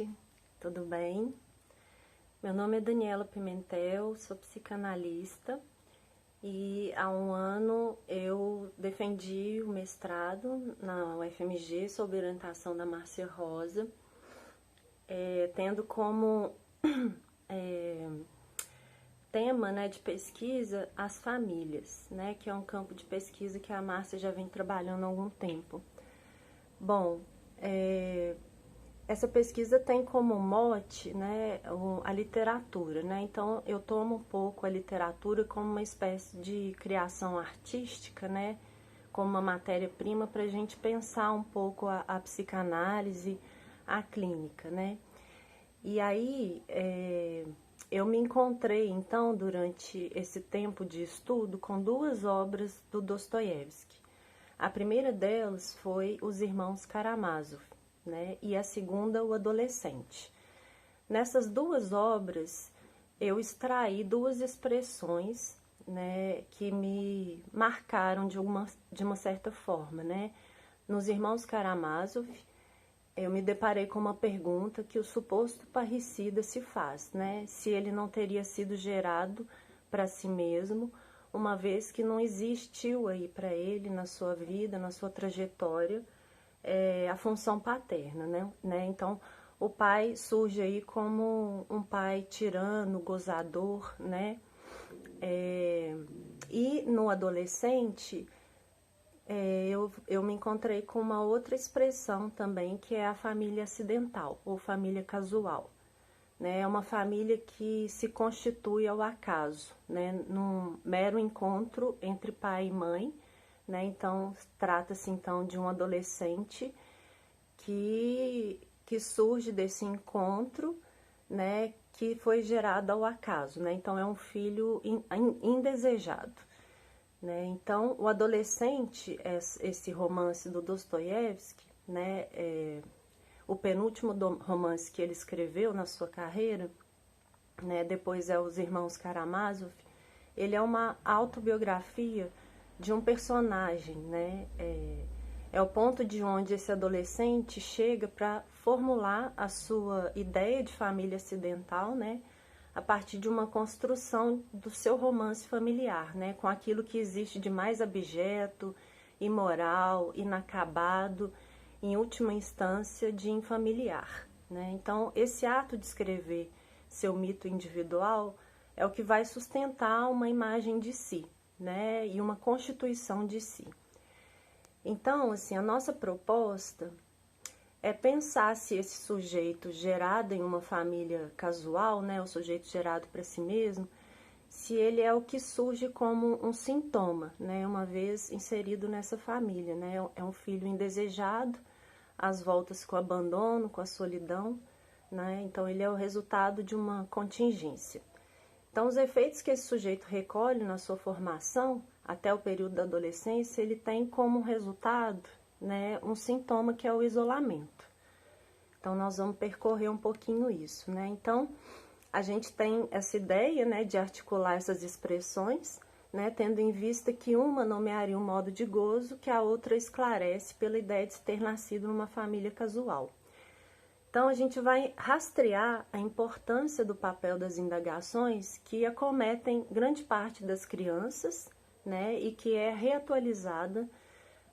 gente, tudo bem? Meu nome é Daniela Pimentel, sou psicanalista e há um ano eu defendi o mestrado na UFMG sob orientação da Márcia Rosa, tendo como tema, de pesquisa as famílias, que é um campo de pesquisa que a Márcia já vem trabalhando há algum tempo. Bom, essa pesquisa tem como mote, a literatura, Então, eu tomo um pouco a literatura como uma espécie de criação artística, como uma matéria-prima para a gente pensar um pouco a psicanálise, a clínica, E aí, eu me encontrei, então, durante esse tempo de estudo, com duas obras do Dostoiévski. A primeira delas foi Os Irmãos Karamazov, e a segunda, O Adolescente. Nessas duas obras, eu extraí duas expressões, que me marcaram de uma certa forma, Nos Irmãos Karamazov, eu me deparei com uma pergunta que o suposto parricida se faz, Se ele não teria sido gerado para si mesmo, uma vez que não existiu aí para ele, na sua vida, na sua trajetória, a função paterna, Então, o pai surge aí como um pai tirano, gozador, E no adolescente, eu me encontrei com uma outra expressão também, que é a família acidental, ou família casual. É uma família que se constitui ao acaso, num mero encontro entre pai e mãe, Então, trata-se então de um adolescente que surge desse encontro, que foi gerado ao acaso, Então, é um filho indesejado. Então, o adolescente, esse romance do Dostoiévski, o penúltimo romance que ele escreveu na sua carreira, depois é Os Irmãos Karamazov, ele é uma autobiografia de um personagem, É o ponto de onde esse adolescente chega para formular a sua ideia de família acidental, a partir de uma construção do seu romance familiar, com aquilo que existe de mais abjeto, imoral, inacabado, em última instância, de infamiliar, Então, esse ato de escrever seu mito individual é o que vai sustentar uma imagem de si, e uma constituição de si. Então, assim, a nossa proposta é pensar se esse sujeito gerado em uma família casual, o sujeito gerado para si mesmo, se ele é o que surge como um sintoma, uma vez inserido nessa família, É um filho indesejado, às voltas com o abandono, com a solidão, Então, ele é o resultado de uma contingência. Então, os efeitos que esse sujeito recolhe na sua formação, até o período da adolescência, ele tem como resultado, um sintoma que é o isolamento. Então, nós vamos percorrer um pouquinho isso, Então, a gente tem essa ideia, de articular essas expressões, tendo em vista que uma nomearia um modo de gozo, que a outra esclarece pela ideia de ter nascido numa família casual. Então, a gente vai rastrear a importância do papel das indagações que acometem grande parte das crianças, e que é reatualizada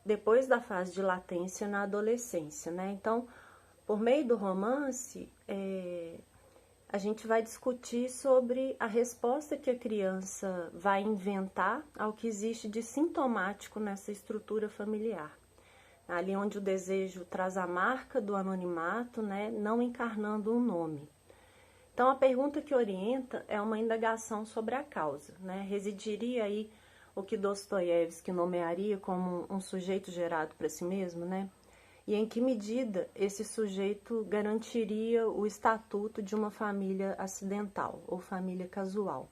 depois da fase de latência na adolescência, Então, por meio do romance, a gente vai discutir sobre a resposta que a criança vai inventar ao que existe de sintomático nessa estrutura familiar. Ali onde o desejo traz a marca do anonimato, não encarnando um nome. Então, a pergunta que orienta é uma indagação sobre a causa, Residiria aí o que Dostoiévski nomearia como um sujeito gerado para si mesmo, E em que medida esse sujeito garantiria o estatuto de uma família acidental ou família casual.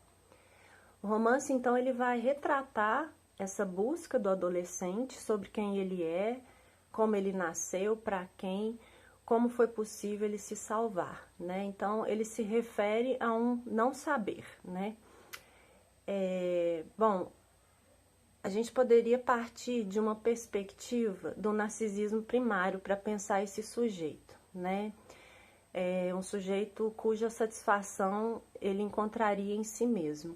O romance, então, ele vai retratar essa busca do adolescente sobre quem ele é, como ele nasceu, para quem, como foi possível ele se salvar, Então, ele se refere a um não saber, Bom, a gente poderia partir de uma perspectiva do narcisismo primário para pensar esse sujeito, é um sujeito cuja satisfação ele encontraria em si mesmo.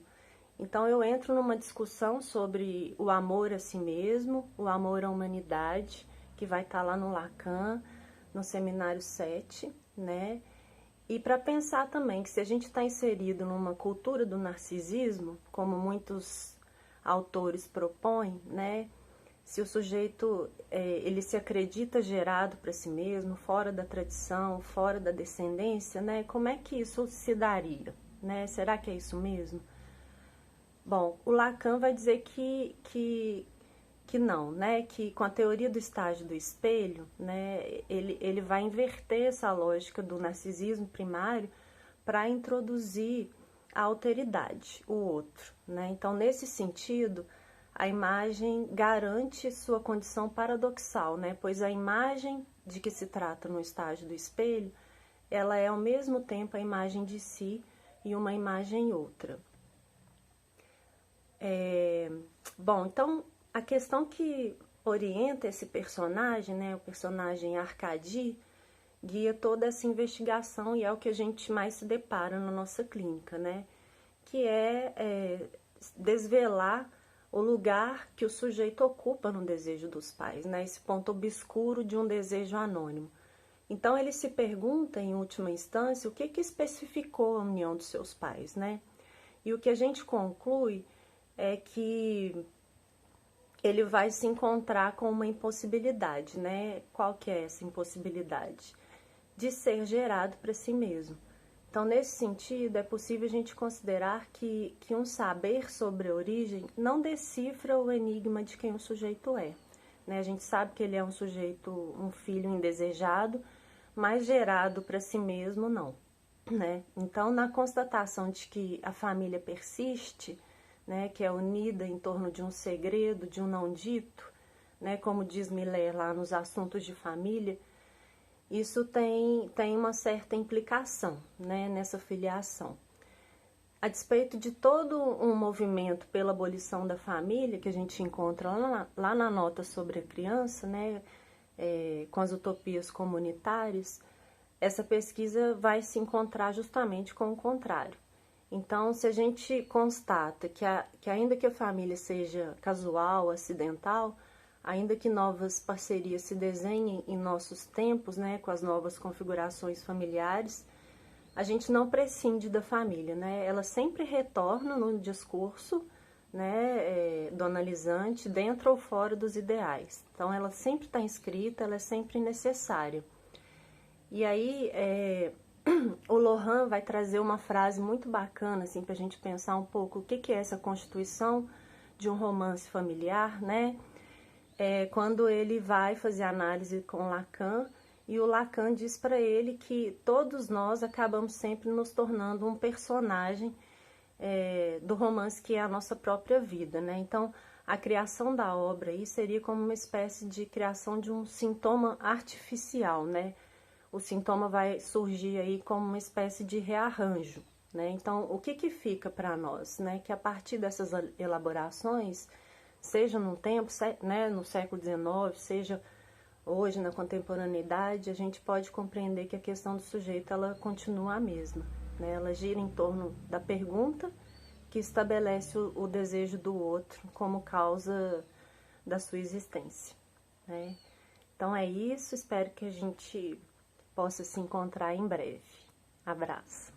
Então eu entro numa discussão sobre o amor a si mesmo, o amor à humanidade, que vai estar lá no Lacan, no Seminário 7, né? E para pensar também que se a gente está inserido numa cultura do narcisismo, como muitos autores propõem, né? Se o sujeito ele se acredita gerado para si mesmo, fora da tradição, fora da descendência, né? Como é que isso se daria, né? Será que é isso mesmo? Bom, o Lacan vai dizer que não, né? Que com a teoria do estágio do espelho, né? Ele vai inverter essa lógica do narcisismo primário para introduzir a alteridade, o outro, né? Então, nesse sentido, a imagem garante sua condição paradoxal, né? Pois a imagem de que se trata no estágio do espelho, ela é ao mesmo tempo a imagem de si e uma imagem outra. Bom, então a questão que orienta esse personagem, né, o personagem Arkady, guia toda essa investigação e é o que a gente mais se depara na nossa clínica, né, que é desvelar o lugar que o sujeito ocupa no desejo dos pais, né, esse ponto obscuro de um desejo anônimo. Então ele se pergunta, em última instância, o que especificou a união dos seus pais, né, e o que a gente conclui é que ele vai se encontrar com uma impossibilidade, né? Qual que é essa impossibilidade? De ser gerado para si mesmo. Então, nesse sentido, é possível a gente considerar que um saber sobre a origem não decifra o enigma de quem o sujeito é, né? A gente sabe que ele é um sujeito, um filho indesejado, mas gerado para si mesmo, não, né? Então, na constatação de que a família persiste, né, que é unida em torno de um segredo, de um não dito, né, como diz Miller lá nos Assuntos de Família, isso tem uma certa implicação, né, nessa filiação. A despeito de todo um movimento pela abolição da família, que a gente encontra lá na nota sobre a criança, né, com as utopias comunitárias, essa pesquisa vai se encontrar justamente com o contrário. Então, se a gente constata que ainda que a família seja casual, acidental, ainda que novas parcerias se desenhem em nossos tempos, né, com as novas configurações familiares, a gente não prescinde da família, né? Ela sempre retorna no discurso, né, do analisante, dentro ou fora dos ideais. Então, ela sempre está inscrita, ela é sempre necessária. E aí, o Lohan vai trazer uma frase muito bacana, assim, para a gente pensar um pouco o que é essa constituição de um romance familiar, né? Quando ele vai fazer análise com Lacan, e o Lacan diz para ele que todos nós acabamos sempre nos tornando um personagem do romance que é a nossa própria vida, né? Então, a criação da obra aí seria como uma espécie de criação de um sintoma artificial, né? O sintoma vai surgir aí como uma espécie de rearranjo, né? Então, o que fica para nós, né? Que a partir dessas elaborações, seja num tempo, né, no século XIX, seja hoje na contemporaneidade, a gente pode compreender que a questão do sujeito, ela continua a mesma, né? Ela gira em torno da pergunta que estabelece o desejo do outro como causa da sua existência, né? Então é isso, espero que a gente possa se encontrar em breve. Abraço.